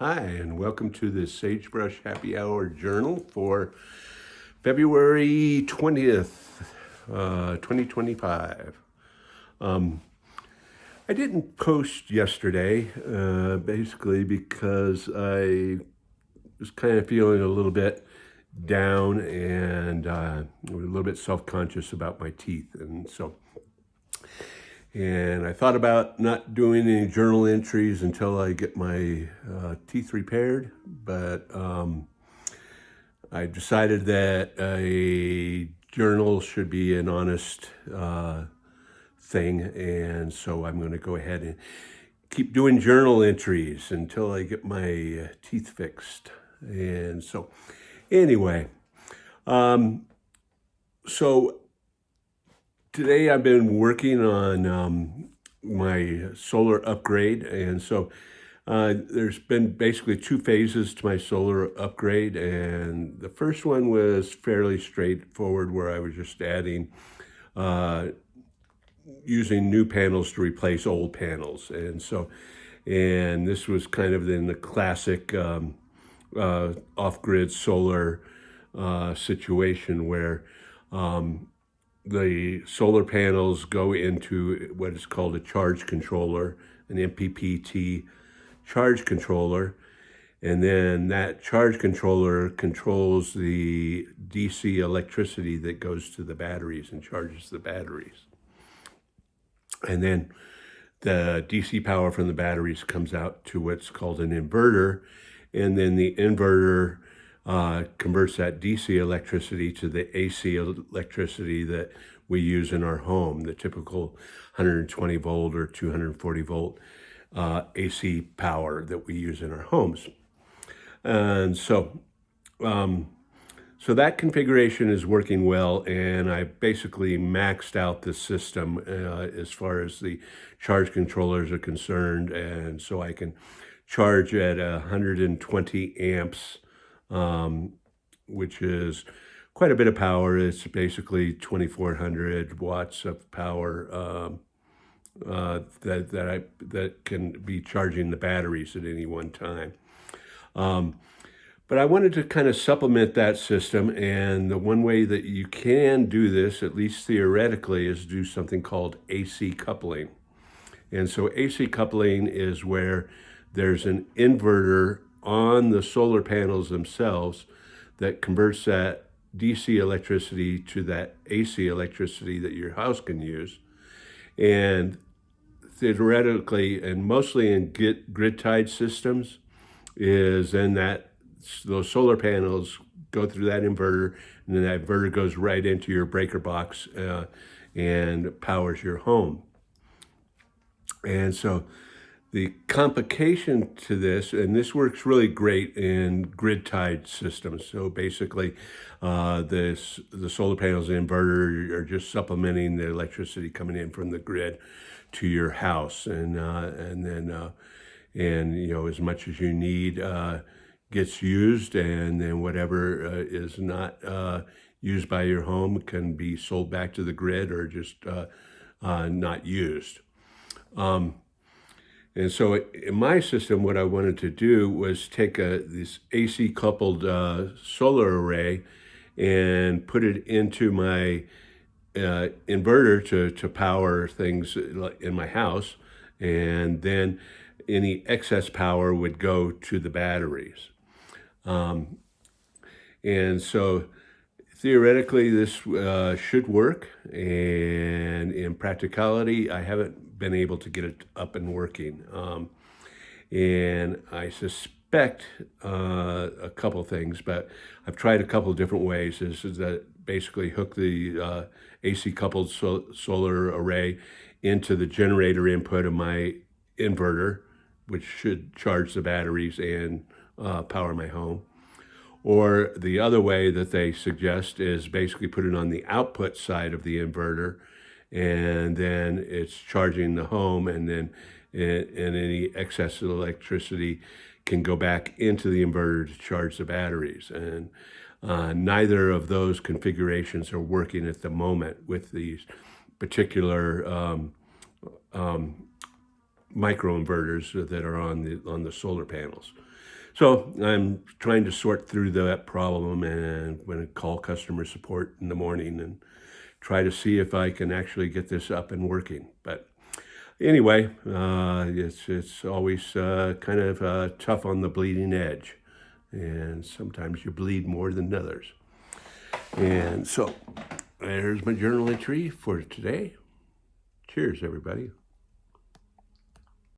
Hi, and welcome to the Sagebrush Happy Hour Journal for February 20th, 2025. I didn't post yesterday, basically because I was kind of feeling a little bit down and a little bit self-conscious about my teeth. And I thought about not doing any journal entries until I get my teeth repaired, but I decided that a journal should be an honest thing, and so I'm going to go ahead and keep doing journal entries until I get my teeth fixed. And so, anyway, so today I've been working on my solar upgrade, and so there's been basically two phases to my solar upgrade, and the first one was fairly straightforward, where I was just adding, using new panels to replace old panels, and this was kind of in the classic off-grid solar situation where the solar panels go into what is called a charge controller, an MPPT charge controller, and then that charge controller controls the DC electricity that goes to the batteries and charges the batteries. And then the DC power from the batteries comes out to what's called an inverter, and then the inverter converts that DC electricity to the AC electricity that we use in our home, the typical 120 volt or 240 volt AC power that we use in our homes. And so that configuration is working well, and I basically maxed out the system as far as the charge controllers are concerned, and so I can charge at 120 amps, which is quite a bit of power. It's basically 2,400 watts of power that can be charging the batteries at any one time. But I wanted to kind of supplement that system, and the one way that you can do this, at least theoretically, is do something called AC coupling. And so AC coupling is where there's an inverter on the solar panels themselves that converts that DC electricity to that AC electricity that your house can use. And theoretically, and mostly in grid-tied systems, is then those solar panels go through that inverter, and then that inverter goes right into your breaker box and powers your home. And so the complication to this, and this works really great in grid-tied systems. So basically, the solar panels and inverter are just supplementing the electricity coming in from the grid to your house, and then as much as you need gets used, and then whatever is not used by your home can be sold back to the grid or just not used. And so in my system, what I wanted to do was take this AC coupled solar array and put it into my inverter to power things in my house, and then any excess power would go to the batteries. And so theoretically, this should work, and in practicality, I haven't been able to get it up and working. And I suspect a couple things, but I've tried a couple different ways. This is that basically hook the AC coupled solar array into the generator input of my inverter, which should charge the batteries and power my home. Or the other way that they suggest is basically put it on the output side of the inverter, and then it's charging the home, and then and any excess electricity can go back into the inverter to charge the batteries. And neither of those configurations are working at the moment with these particular microinverters that are on the solar panels. So I'm trying to sort through that problem, and I'm going to call customer support in the morning and try to see if I can actually get this up and working. But anyway, it's always kind of tough on the bleeding edge, and sometimes you bleed more than others. And so there's my journal entry for today. Cheers, everybody.